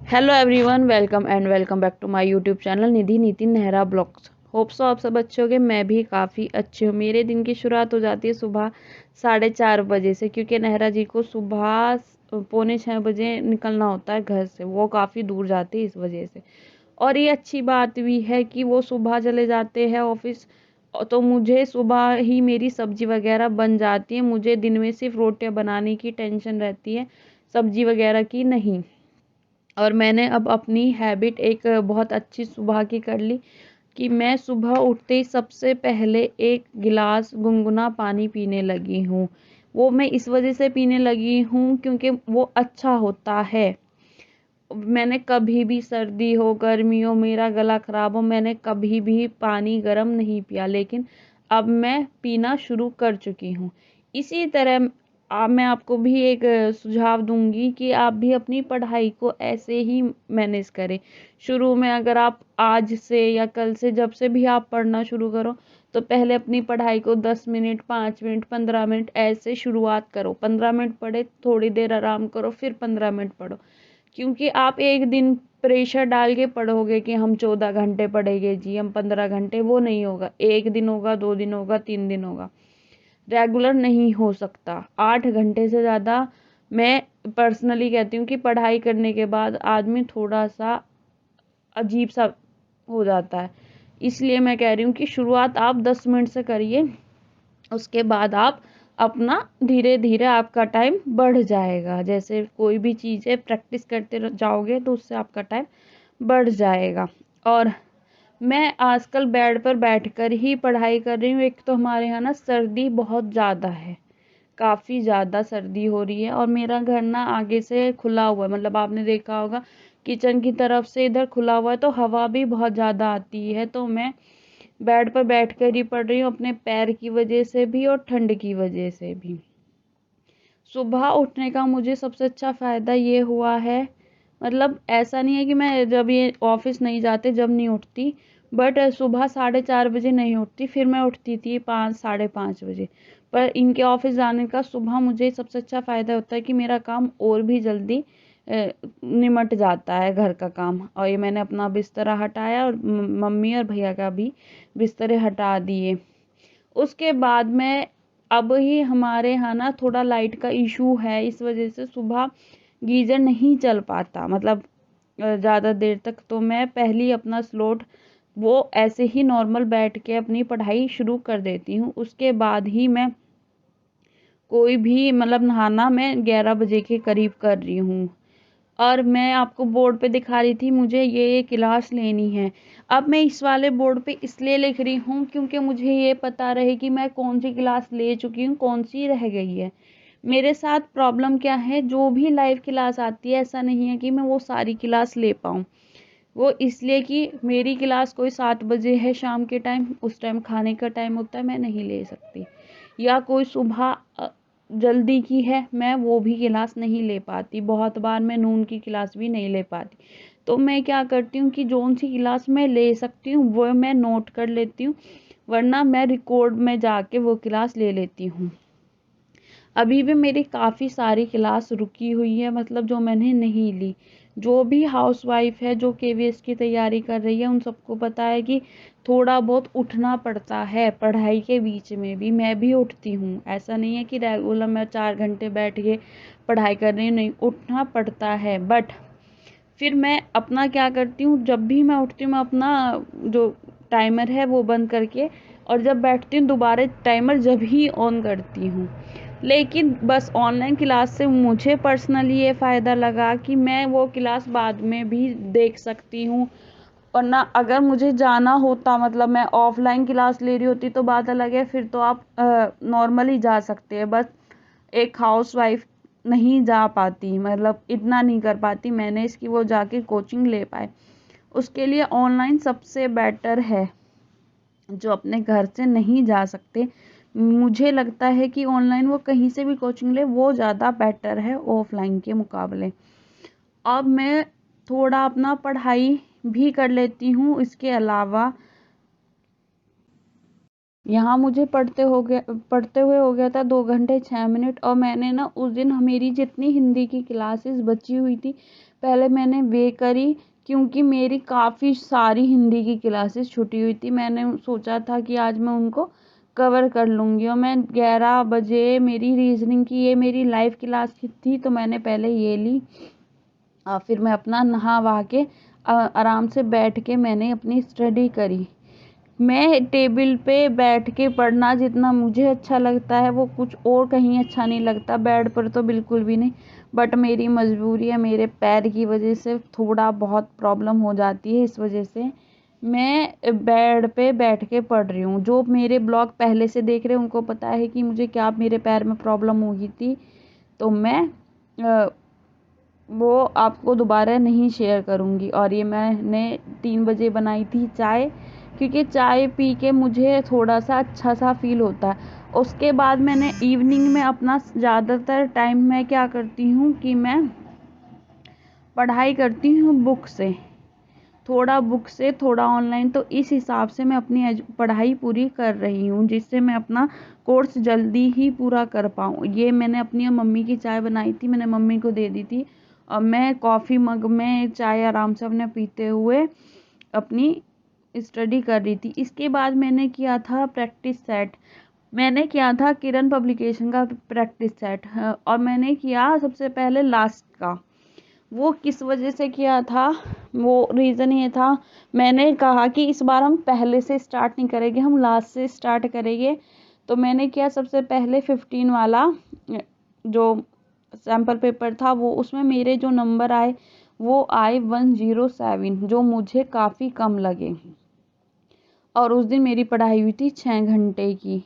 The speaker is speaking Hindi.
Hello everyone, welcome back to my YouTube channel Nidhi Nitin Nehra blogs. Hope so आप सब अच्छे होंगे। मैं भी काफ़ी अच्छी हूँ। मेरे दिन की शुरुआत हो जाती है सुबह 4:30 बजे से, क्योंकि नेहरा जी को सुबह 5:45 निकलना होता है घर से। वो काफ़ी दूर जाते हैं इस वजह से। और ये अच्छी बात भी है कि वो सुबह चले जाते हैं ऑफिस, तो मुझे सुबह ही मेरी सब्जी वगैरह बन जाती है। मुझे दिन में सिर्फ रोटियां बनाने की टेंशन रहती है, सब्जी वगैरह की नहीं। और मैंने अब अपनी हैबिट एक बहुत अच्छी सुबह की कर ली कि मैं सुबह उठते ही सबसे पहले एक गिलास गुनगुना पानी पीने लगी हूँ। वो मैं इस वजह से पीने लगी हूँ क्योंकि वो अच्छा होता है। मैंने कभी भी, सर्दी हो गर्मी हो, मेरा गला खराब हो, मैंने कभी भी पानी गर्म नहीं पिया, लेकिन अब मैं पीना शुरू कर चुकी हूँ। इसी तरह मैं आपको भी एक सुझाव दूंगी कि आप भी अपनी पढ़ाई को ऐसे ही मैनेज करें। शुरू में अगर आप आज से या कल से, जब से भी आप पढ़ना शुरू करो, तो पहले अपनी पढ़ाई को 10 मिनट, 5 मिनट, 15 मिनट ऐसे शुरुआत करो। 15 मिनट पढ़े, थोड़ी देर आराम करो, फिर 15 मिनट पढ़ो। क्योंकि आप एक दिन प्रेशर डाल के पढ़ोगे कि हम 14 घंटे पढ़ेंगे जी, हम 15 घंटे, वो नहीं होगा। एक दिन होगा, 2 दिन होगा, 3 दिन होगा, रेगुलर नहीं हो सकता। 8 घंटे से ज़्यादा मैं पर्सनली कहती हूँ कि पढ़ाई करने के बाद आदमी थोड़ा सा अजीब सा हो जाता है। इसलिए मैं कह रही हूँ कि शुरुआत आप 10 मिनट से करिए, उसके बाद आप अपना धीरे धीरे आपका टाइम बढ़ जाएगा। जैसे कोई भी चीज़ है, प्रैक्टिस करते जाओगे तो उससे आपका टाइम बढ़ जाएगा। और मैं आजकल बेड पर बैठकर ही पढ़ाई कर रही हूँ। एक तो हमारे यहाँ ना सर्दी बहुत ज़्यादा है, काफ़ी ज़्यादा सर्दी हो रही है। और मेरा घर ना आगे से खुला हुआ है, मतलब आपने देखा होगा किचन की तरफ से इधर खुला हुआ है, तो हवा भी बहुत ज़्यादा आती है। तो मैं बेड पर बैठकर ही पढ़ रही हूँ, अपने पैर की वजह से भी और ठंड की वजह से भी। सुबह उठने का मुझे सबसे अच्छा फ़ायदा ये हुआ है, मतलब ऐसा नहीं है कि मैं जब ये ऑफिस नहीं जाते जब नहीं उठती, बट सुबह 4:30 बजे नहीं उठती, फिर मैं उठती थी 5, 5:30 बजे। पर इनके ऑफिस जाने का सुबह मुझे सबसे अच्छा फ़ायदा होता है कि मेरा काम और भी जल्दी निमट जाता है, घर का काम। और ये मैंने अपना बिस्तर हटाया और मम्मी और भैया का भी बिस्तर हटा दिए। उसके बाद मैं, अब ही हमारे यहाँ ना थोड़ा लाइट का इशू है, इस वजह से सुबह गीजर नहीं चल पाता, मतलब ज़्यादा देर तक। तो मैं पहली अपना स्लॉट वो ऐसे ही नॉर्मल बैठ के अपनी पढ़ाई शुरू कर देती हूँ। उसके बाद ही मैं कोई भी, मतलब नहाना मैं 11 बजे के करीब कर रही हूँ। और मैं आपको बोर्ड पे दिखा रही थी, मुझे ये क्लास लेनी है। अब मैं इस वाले बोर्ड पे इसलिए लिख रही हूँ क्योंकि मुझे ये पता रहे कि मैं कौन सी क्लास ले चुकी हूँ, कौन सी रह गई है। मेरे साथ प्रॉब्लम क्या है, जो भी लाइव क्लास आती है, ऐसा नहीं है कि मैं वो सारी क्लास ले पाऊँ। वो इसलिए कि मेरी क्लास कोई 7 बजे है शाम के टाइम, उस टाइम खाने का टाइम होता है, मैं नहीं ले सकती। या कोई सुबह जल्दी की है, मैं वो भी क्लास नहीं ले पाती। बहुत बार मैं नून की क्लास भी नहीं ले पाती। तो मैं क्या करती हूँ कि जोन सी क्लास मैं ले सकती हूँ वो मैं नोट कर लेती हूँ, वरना मैं रिकॉर्ड में जाके वो क्लास ले लेती हूँ। अभी भी मेरी काफ़ी सारी क्लास रुकी हुई है, मतलब जो मैंने नहीं ली। जो भी हाउसवाइफ है, जो केवीएस की तैयारी कर रही है, उन सबको पता है कि थोड़ा बहुत उठना पड़ता है पढ़ाई के बीच में भी। मैं भी उठती हूँ, ऐसा नहीं है कि रेगुलर मैं 4 घंटे बैठ के पढ़ाई कर रही हूँ, नहीं, उठना पड़ता है। बट फिर मैं अपना क्या करती हूँ, जब भी मैं उठती हूँ मैं अपना जो टाइमर है वो बंद करके, और जब बैठती हूँ दोबारा टाइमर जब ही ऑन करती हूँ। लेकिन बस ऑनलाइन क्लास से मुझे पर्सनली ये फ़ायदा लगा कि मैं वो क्लास बाद में भी देख सकती हूँ। वरना अगर मुझे जाना होता, मतलब मैं ऑफलाइन क्लास ले रही होती, तो बात अलग है, फिर तो आप नॉर्मली जा सकते हैं। बस एक हाउसवाइफ नहीं जा पाती, मतलब इतना नहीं कर पाती मैनेज कि वो जाके कोचिंग ले पाए। उसके लिए ऑनलाइन सबसे बेटर है। जो अपने घर से नहीं जा सकते, मुझे लगता है कि ऑनलाइन वो कहीं से भी कोचिंग ले, वो ज़्यादा बेटर है ऑफलाइन के मुकाबले। अब मैं थोड़ा अपना पढ़ाई भी कर लेती हूँ इसके अलावा। यहाँ मुझे पढ़ते हुए हो गया था 2 घंटे 6 मिनट। और मैंने ना उस दिन मेरी जितनी हिंदी की क्लासेस बची हुई थी, पहले मैंने वे करी, क्योंकि मेरी काफ़ी सारी हिंदी की क्लासेस छुटी हुई थी। मैंने सोचा था कि आज मैं उनको कवर कर लूँगी, और मैं 11 बजे मेरी रीजनिंग की ये मेरी लाइव क्लास की थी, तो मैंने पहले ये ली। फिर मैं अपना नहा वहा के आराम से बैठ के मैंने अपनी स्टडी करी। मैं टेबल पे बैठ के पढ़ना जितना मुझे अच्छा लगता है वो कुछ और कहीं अच्छा नहीं लगता, बेड पर तो बिल्कुल भी नहीं। बट मेरी मजबूरी है, मेरे पैर की वजह से थोड़ा बहुत प्रॉब्लम हो जाती है, इस वजह से मैं बेड पे बैठ के पढ़ रही हूँ। जो मेरे ब्लॉग पहले से देख रहे हैं उनको पता है कि मुझे क्या मेरे पैर में प्रॉब्लम हो गई थी, तो मैं वो आपको दोबारा नहीं शेयर करूँगी। और ये मैंने 3 बजे बनाई थी चाय, क्योंकि चाय पी के मुझे थोड़ा सा अच्छा सा फील होता है। उसके बाद मैंने इवनिंग में अपना ज़्यादातर टाइम मैं क्या करती हूँ कि मैं पढ़ाई करती हूँ बुक से, थोड़ा बुक से थोड़ा ऑनलाइन। तो इस हिसाब से मैं अपनी पढ़ाई पूरी कर रही हूँ, जिससे मैं अपना कोर्स जल्दी ही पूरा कर पाऊँ। ये मैंने अपनी मम्मी की चाय बनाई थी, मैंने मम्मी को दे दी थी, और मैं कॉफ़ी मग में चाय आराम से अपने पीते हुए अपनी स्टडी कर रही थी। इसके बाद मैंने किया था प्रैक्टिस सेट, मैंने किया था किरण पब्लिकेशन का प्रैक्टिस सेट। और मैंने किया सबसे पहले लास्ट का। वो किस वजह से किया था, वो रीज़न ये था, मैंने कहा कि इस बार हम पहले से स्टार्ट नहीं करेंगे, हम लास्ट से स्टार्ट करेंगे। तो मैंने किया सबसे पहले 15 वाला जो सैम्पल पेपर था, वो उसमें मेरे जो नंबर आए वो आए 107, जो मुझे काफ़ी कम लगे। और उस दिन मेरी पढ़ाई हुई थी 6 घंटे की।